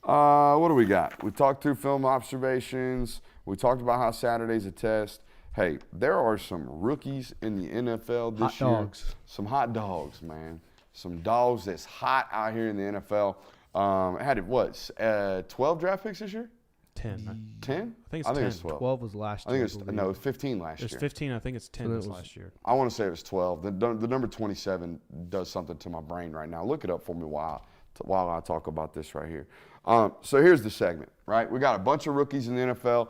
What do we got? We talked through film observations. We talked about how Saturday's a test. Hey, there are some rookies in the NFL this year. Hot dogs. Some hot dogs, man. Some dogs that's hot out here in the NFL. Had it, what, 12 draft picks this year? 10. 10? I think it's 10. 12. 12 was last year. I think it was 15 last year. It was 15. I think it's 10 this last year. I want to say it was 12. The number 27 does something to my brain right now. Look it up for me while I talk about this right here. So here's the segment, right? We got a bunch of rookies in the NFL.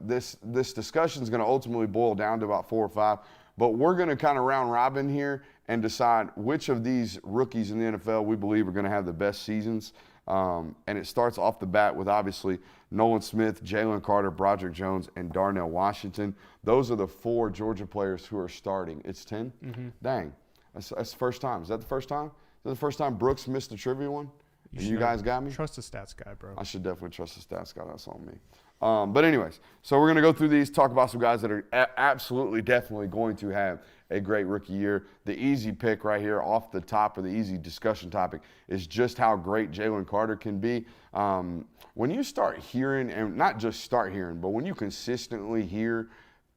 This discussion is going to ultimately boil down to about 4 or 5, but we're going to kind of round robin here and decide which of these rookies in the NFL we believe are going to have the best seasons. And it starts off the bat with obviously Nolan Smith, Jalen Carter, Broderick Jones, and Darnell Washington. Those are the 4 Georgia players who are starting. It's 10? Mm-hmm. Dang. That's the first time. Is that the first time? Is that the first time Brooks missed the trivia one? You guys got me? Trust the stats guy, bro. I should definitely trust the stats guy. That's on me. But anyways, so we're going to go through these, talk about some guys that are absolutely, definitely going to have a great rookie year. The easy pick right here off the top, or the easy discussion topic, is just how great Jalen Carter can be. When you start hearing, and not just start hearing, but when you consistently hear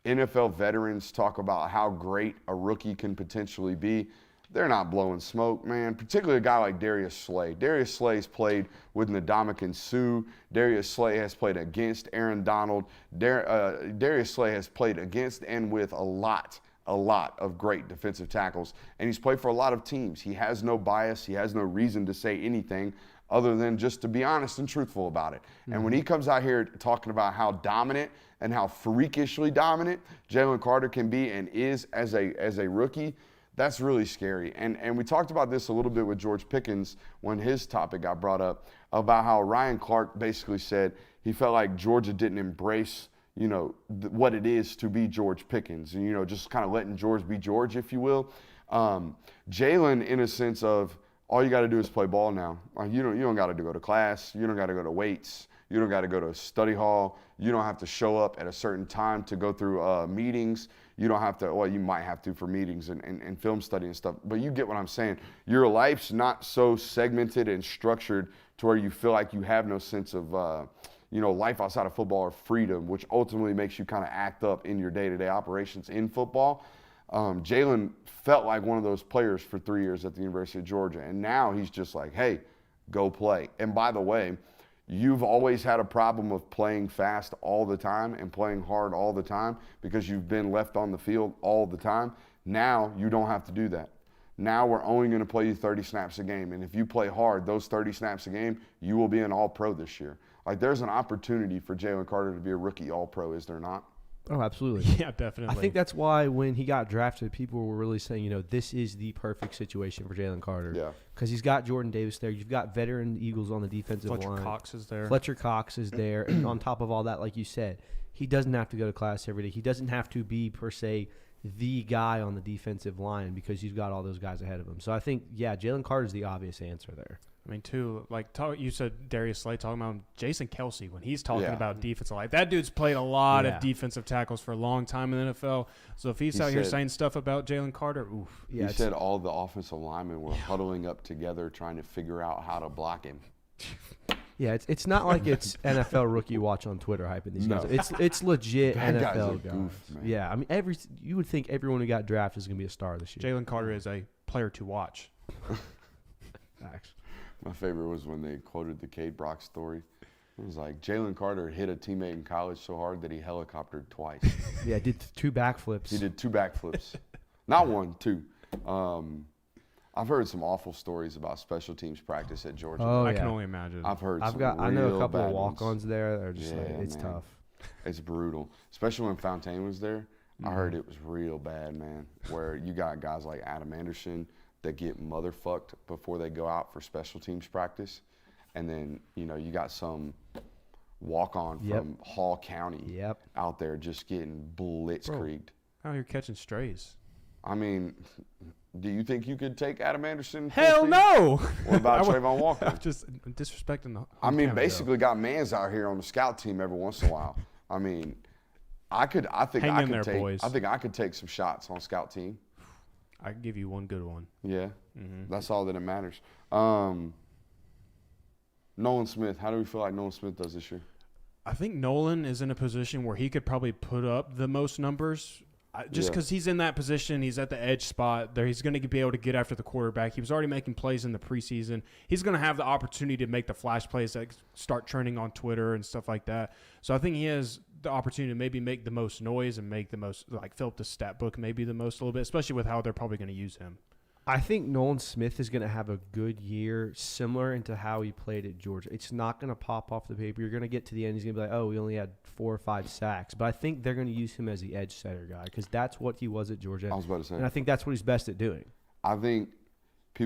NFL veterans talk about how great a rookie can potentially be, they're not blowing smoke, man. Particularly a guy like Darius Slay. Darius Slay's played with Ndamukong Suh. Darius Slay has played against Aaron Donald. Darius Slay has played against and with a lot of great defensive tackles. And he's played for a lot of teams. He has no bias. He has no reason to say anything other than just to be honest and truthful about it. Mm-hmm. And when he comes out here talking about how dominant and how freakishly dominant Jalen Carter can be and is as a rookie, that's really scary. And we talked about this a little bit with George Pickens when his topic got brought up about how Ryan Clark basically said he felt like Georgia didn't embrace, what it is to be George Pickens and, just kind of letting George be George, if you will. Jalen, in a sense of all you got to do is play ball now. You don't got to go to class. You don't got to go to weights. You don't got to go to study hall. You don't have to show up at a certain time to go through meetings. You don't have to, well, you might have to for meetings and film study and stuff, but you get what I'm saying. Your life's not so segmented and structured to where you feel like you have no sense of, life outside of football or freedom, which ultimately makes you kind of act up in your day-to-day operations in football. Jalen felt like one of those players for 3 years at the University of Georgia, and now he's just like, hey, go play. And by the way, you've always had a problem of playing fast all the time and playing hard all the time because you've been left on the field all the time. Now you don't have to do that. Now we're only going to play you 30 snaps a game. And if you play hard, those 30 snaps a game, you will be an all-pro this year. Like, there's an opportunity for Jalen Carter to be a rookie all-pro, is there not? Oh, absolutely. Yeah, definitely. I think that's why when he got drafted, people were really saying, this is the perfect situation for Jalen Carter. Yeah. Because he's got Jordan Davis there. You've got veteran Eagles on the defensive line. Fletcher Cox is there. Fletcher Cox is there. And on top of all that, like you said, he doesn't have to go to class every day. He doesn't have to be, per se, the guy on the defensive line because you've got all those guys ahead of him. So I think, Jalen Carter's the obvious answer there. I mean, too, you said Darius Slay talking about Jason Kelsey when he's talking about defensive line. That dude's played a lot of defensive tackles for a long time in the NFL. So if he's out here saying stuff about Jalen Carter, oof. Yeah, he said all the offensive linemen were huddling up together trying to figure out how to block him. Yeah, it's not like it's NFL rookie watch on Twitter hyping these guys. It's legit that NFL guys. Goof, man. Yeah, I mean you would think everyone who got drafted is going to be a star this year. Jalen Carter is a player to watch. Facts. My favorite was when they quoted the Cade Brock story. It was like Jalen Carter hit a teammate in college so hard that he helicoptered twice. Yeah, did 2 backflips. He did 2 backflips. Not 1, 2. I've heard some awful stories about special teams practice at Georgia. Oh, I yeah. can only imagine. I know a couple of bad walk-ons ones. there that are just Yeah, it's man. tough. It's brutal, especially when Fontaine was there. I heard it was real bad, man. Where you got guys like Adam Anderson that get motherfucked before they go out for special teams practice, and then you got some walk-on from Hall County out there just getting blitzkrieged. How you're catching strays? I mean, do you think you could take Adam Anderson? Hell no! What about Trayvon Walker? I'm just disrespecting the. I mean, hometown, basically got mans out here on the scout team every once in a while. I mean, I think I could take some shots on scout team. I can give you one good one. Yeah, that's all that it matters. Nolan Smith, how do we feel like Nolan Smith does this year? I think Nolan is in a position where he could probably put up the most numbers. Just because he's in that position, he's at the edge spot there. He's going to be able to get after the quarterback. He was already making plays in the preseason. He's going to have the opportunity to make the flash plays that start trending on Twitter and stuff like that. So I think he has the opportunity to maybe make the most noise and make the most, like, fill up the stat book maybe the most a little bit, especially with how they're probably going to use him. I think Nolan Smith is going to have a good year, similar into how he played at Georgia. It's not going to pop off the paper. You're going to get to the end. He's going to be like, oh, we only had 4 or 5 sacks. But I think they're going to use him as the edge setter guy because that's what he was at Georgia. I was about to say. And I think that's what he's best at doing. I think he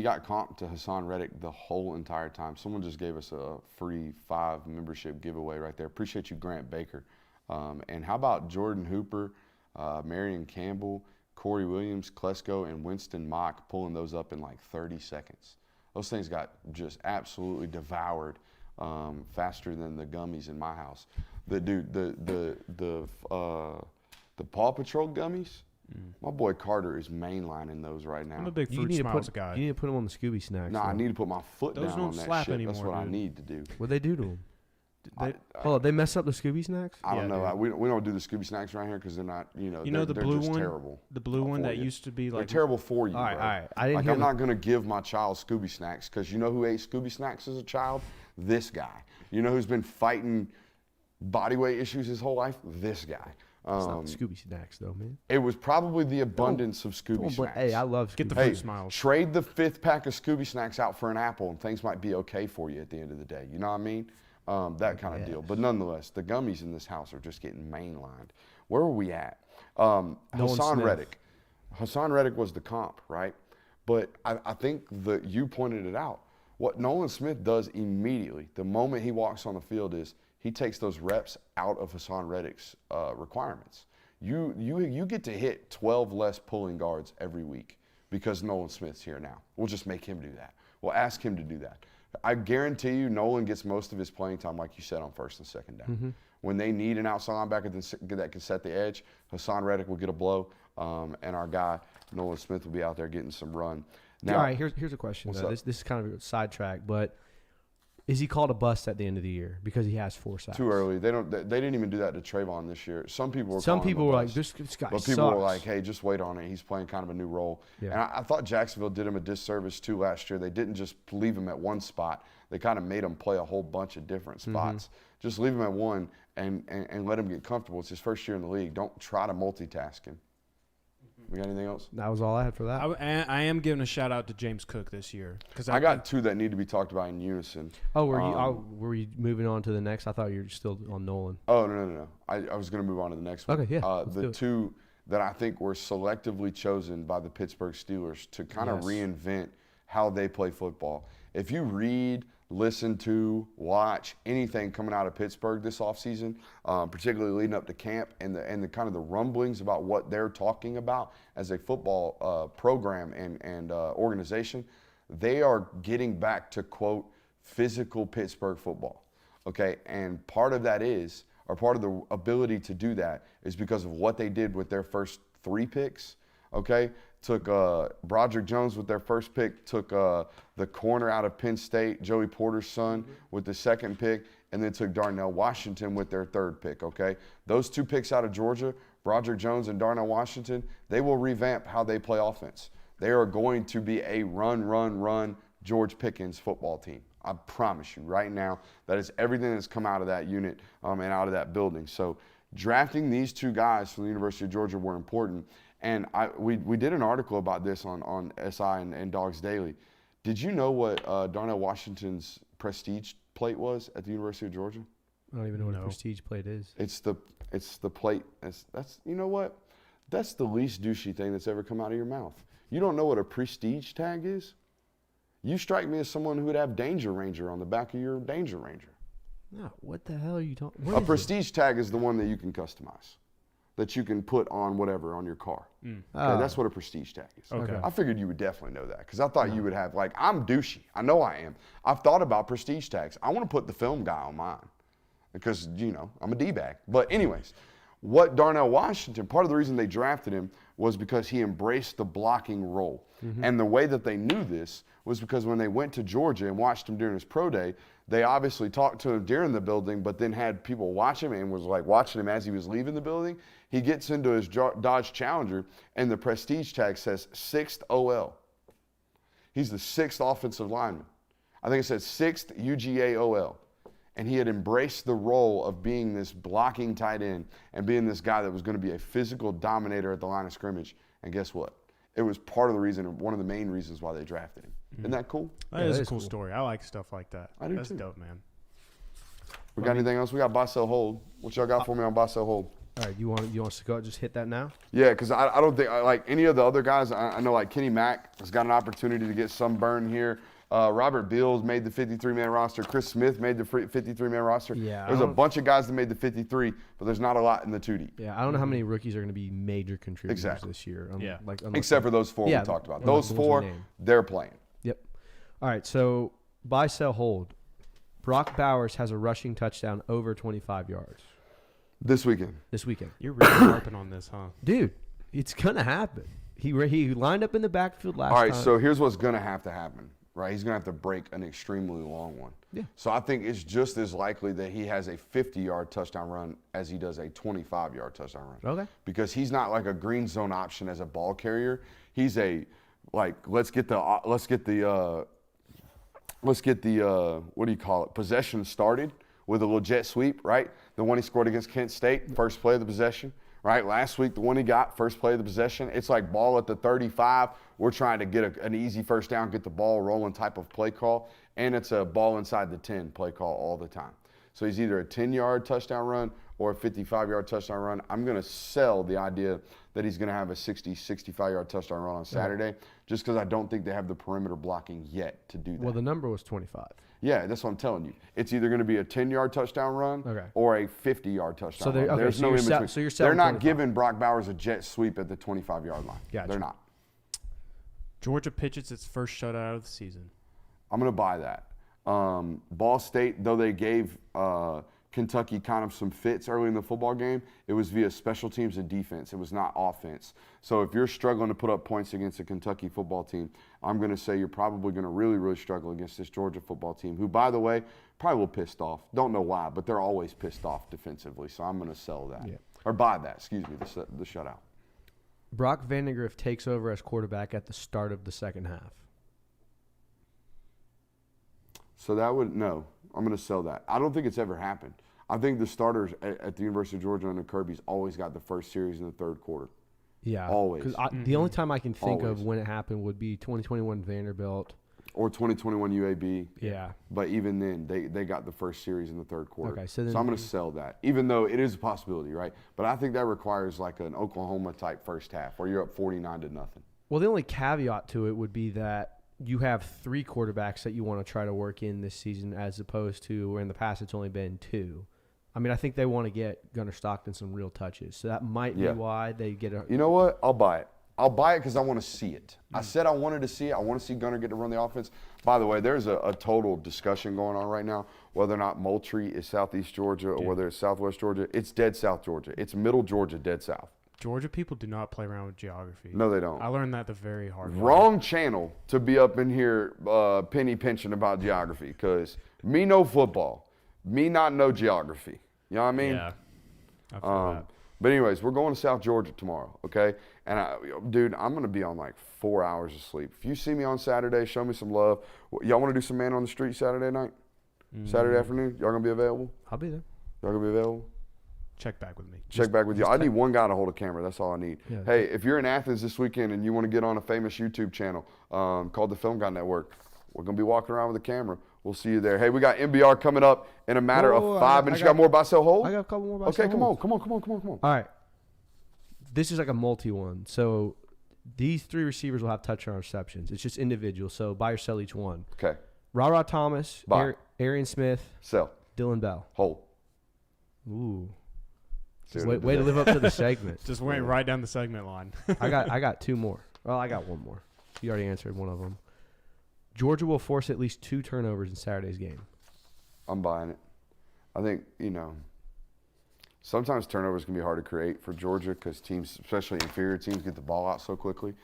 got comped to Hassan Reddick the whole entire time. Someone just gave us a free 5 membership giveaway right there. Appreciate you, Grant Baker. And how about Jordan Hooper, Marion Campbell, Corey Williams, Klesko, and Winston Mock pulling those up in like 30 seconds. Those things got just absolutely devoured faster than the gummies in my house. The Paw Patrol gummies, my boy Carter is mainlining those right now. I'm a big Fruit Smiles guy. You need to put him on the Scooby Snacks. I need to put my foot Those down don't on that slap shit. anymore, That's what I dude. need to do. What'd they do to him? They mess up the Scooby Snacks? I don't Yeah, know. We don't do the Scooby Snacks around here because they're not, the they're blue just one? terrible. The blue one for that you. used to be They're like terrible for you, All right, bro. all right. I didn't hear I'm not going to give my child Scooby Snacks because you know who ate Scooby Snacks as a child? This guy. You know who's been fighting body weight issues his whole life? This guy. It's not Scooby Snacks, though, man. It was probably the abundance of Scooby Snacks. Hey, I love Scooby. Get the Hey, Fruit Smiles. trade the 5th pack of Scooby Snacks out for an apple and things might be okay for you at the end of the day. You know what I mean? That kind of deal. But nonetheless, the gummies in this house are just getting mainlined. Where were we at? Hassan Smith. Reddick. Hassan Reddick was the comp, right? But I think that you pointed it out. What Nolan Smith does immediately, the moment he walks on the field, is he takes those reps out of Hassan Reddick's requirements. You get to hit 12 less pulling guards every week because Nolan Smith's here now. We'll just make him do that. We'll ask him to do that. I guarantee you Nolan gets most of his playing time, like you said, on 1st and 2nd down. When they need an outside linebacker that can set the edge, Hassan Reddick will get a blow, and our guy, Nolan Smith, will be out there getting some run. Now, All right, here's a question. Though. This is kind of a sidetrack, but is he called a bust at the end of the year because he has 4 sacks? Too early. They didn't even do that to Trayvon this year. Some people were like, this guy but sucks. people were like, hey, just wait on it. He's playing kind of a new role. Yeah. And I thought Jacksonville did him a disservice too last year. They didn't just leave him at one spot. They kind of made him play a whole bunch of different spots. Just leave him at one and let him get comfortable. It's his first year in the league. Don't try to multitask him. We got anything else? That was all I had for that. I am giving a shout out to James Cook this year because I got 2 that need to be talked about in unison. Oh, were you moving on to the next? I thought you were still on Nolan. Oh, no. I was going to move on to the next one. Okay, yeah. The 2 that I think were selectively chosen by the Pittsburgh Steelers to kind of reinvent how they play football. If you read, listen to, watch anything coming out of Pittsburgh this offseason, particularly leading up to camp and the kind of the rumblings about what they're talking about as a football program and organization, they are getting back to, quote, physical Pittsburgh football. Okay, and part of that is, or part of the ability to do that is because of what they did with their first 3 picks. Okay, took Broderick Jones with their first pick, took the corner out of Penn State, Joey Porter's son, with the 2nd pick, and then took Darnell Washington with their 3rd pick, okay? Those 2 picks out of Georgia, Broderick Jones and Darnell Washington, they will revamp how they play offense. They are going to be a run George Pickens football team. I promise you right now, that is everything that's come out of that unit and out of that building. So drafting these two guys from the University of Georgia were important. And we did an article about this on SI and Dogs Daily. Did you know what Darnell Washington's prestige plate was at the University of Georgia? I don't even know what a prestige plate is. It's the plate. That's you know what? That's the least douchey thing that's ever come out of your mouth. You don't know what a prestige tag is? You strike me as someone who would have Danger Ranger on the back of your Danger Ranger. No, what the hell are you talking? A prestige tag is the one that you can customize, that you can put on whatever on your car. Okay, that's what a prestige tag is. Okay. I figured you would definitely know that because I thought you would have, like, I'm douchey. I know I am. I've thought about prestige tags. I want to put the film guy on mine because, you know, I'm a D-bag. But anyways, what Darnell Washington, part of the reason they drafted him was because he embraced the blocking role. And the way that they knew this was because when they went to Georgia and watched him during his pro day, they obviously talked to him during the building, but then had people watch him and was like watching him as he was leaving the building. He gets into his Dodge Challenger and the prestige tag says 6th OL. He's the 6th offensive lineman. I think it says 6th UGA OL. And he had embraced the role of being this blocking tight end and being this guy that was going to be a physical dominator at the line of scrimmage. And guess what? It was part of the reason, one of the main reasons why they drafted him. Isn't that cool? That is a cool story. I like stuff like that. I do That's too. dope, man. We got anything else? We got buy, sell, hold. What y'all got for me on buy, sell, hold? All right, you want us to go just hit that now? Yeah, because I don't think, like any of the other guys, I know like Kenny Mack has got an opportunity to get some burn here. Robert Beals made the 53-man roster. Chris Smith made the 53-man roster. Yeah, There's a bunch of guys that made the 53, but there's not a lot in the 2D. Yeah, I don't know how many rookies are going to be major contributors this year. Yeah. Except for those four we talked about. Those four, they're playing. Yep. All right, so buy, sell, hold. Brock Bowers has a rushing touchdown over 25 yards This weekend. You're really harping on this, huh? Dude, it's going to happen. He lined up in the backfield last time. All right, so here's what's going to have to happen, right? He's going to have to break an extremely long one. Yeah. So I think it's just as likely that he has a 50-yard touchdown run as he does a 25-yard touchdown run. Okay. Because he's not like a green zone option as a ball carrier. He's a, like, let's get the what do you call it, possession started with a little jet sweep, right? The one he scored against Kent State, first play of the possession, right? Last week, the one he got, first play of the possession. It's like ball at the 35. We're trying to get an easy first down, get the ball rolling type of play call, and it's a ball inside the 10 play call all the time. So he's either a 10-yard touchdown run or a 55-yard touchdown run. I'm going to sell the idea that he's going to have a 60, 65-yard touchdown run on Saturday just because I don't think they have the perimeter blocking yet to do that. Well, the number was 25. Yeah, that's what I'm telling you. It's either going to be a 10-yard touchdown run or a 50-yard touchdown run. There's no in between. So you're They're not 25. giving Brock Bowers a jet sweep at the 25-yard line. Gotcha. They're not. Georgia pitches its first shutout of the season. I'm going to buy that. Ball State, though they gave Kentucky kind of some fits early in the football game, it was via special teams and defense. It was not offense. So if you're struggling to put up points against a Kentucky football team, I'm going to say you're probably going to really, really struggle against this Georgia football team, who, by the way, probably a little pissed off. Don't know why, but they're always pissed off defensively. So I'm going to sell that. Yeah. Or buy that, the shutout. Brock Vandegrift takes over as quarterback at the start of the second half. So that would, no, I'm going to sell that. I don't think it's ever happened. I think the starters at the University of Georgia under Kirby's always got the first series in the third quarter. Yeah. Always. Because the only time I can think Always. of when it happened would be 2021 Vanderbilt. Or 2021 UAB. Yeah. But even then, they got the first series in the third quarter. Okay, so then I'm going to sell that, even though it is a possibility, right? But I think that requires like an Oklahoma-type first half where you're up 49-0. Well, the only caveat to it would be that you have three quarterbacks that you want to try to work in this season as opposed to where in the past it's only been two. I mean, I think they want to get Gunnar Stockton some real touches. So that might be why they get a – You know what? I'll buy it. I'll buy it because I want to see it. I said I wanted to see it. I want to see Gunnar get to run the offense. By the way, there's a total discussion going on right now whether or not Moultrie is Southeast Georgia or whether it's Southwest Georgia. It's dead South Georgia. It's middle Georgia, dead South. Georgia people do not play around with geography. No, they don't. I learned that the very hard way. Wrong channel to be up in here penny pinching about geography because me know football, me not know geography. You know what I mean? Yeah. I feel that. But anyways, we're going to South Georgia tomorrow, okay? And dude, I'm gonna be on like 4 hours of sleep. If you see me on Saturday, show me some love. Y'all want to do some man on the street Saturday night? Saturday afternoon? Y'all gonna be available? I'll be there. Y'all gonna be available? Check back with me. Check back with you. I need one guy to hold a camera. That's all I need. Yeah. Hey, if you're in Athens this weekend and you want to get on a famous YouTube channel called the Film Guy Network, we're going to be walking around with a camera. We'll see you there. Hey, we got NBR coming up in a matter of 5 minutes. You got more buy, sell, hold? I got a couple more buy, Okay, sell, come hold. on. All right. This is like a multi one. So these 3 receivers will have touchdown receptions. It's just individual. So buy or sell each one. Okay. Ra Thomas, Buy. Arian Smith, Sell. Dylan Bell. Hold. Ooh. See Just what I way did to there? live up to the segment. Just went right down the segment line. I got 2 more. Well, I got 1 more. You already answered one of them. Georgia will force at least 2 turnovers in Saturday's game. I'm buying it. I think, sometimes turnovers can be hard to create for Georgia because teams, especially inferior teams, get the ball out so quickly.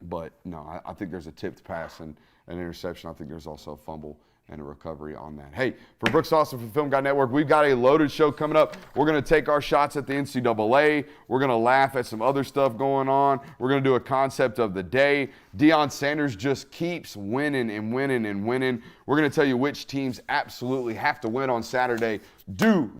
But no, I think there's a tipped pass and an interception. I think there's also a fumble and a recovery on that. Hey, for Brooks Austin from Film Guy Network, we've got a loaded show coming up. We're going to take our shots at the NCAA. We're going to laugh at some other stuff going on. We're going to do a concept of the day. Deion Sanders just keeps winning and winning and winning. We're going to tell you which teams absolutely have to win on Saturday. Do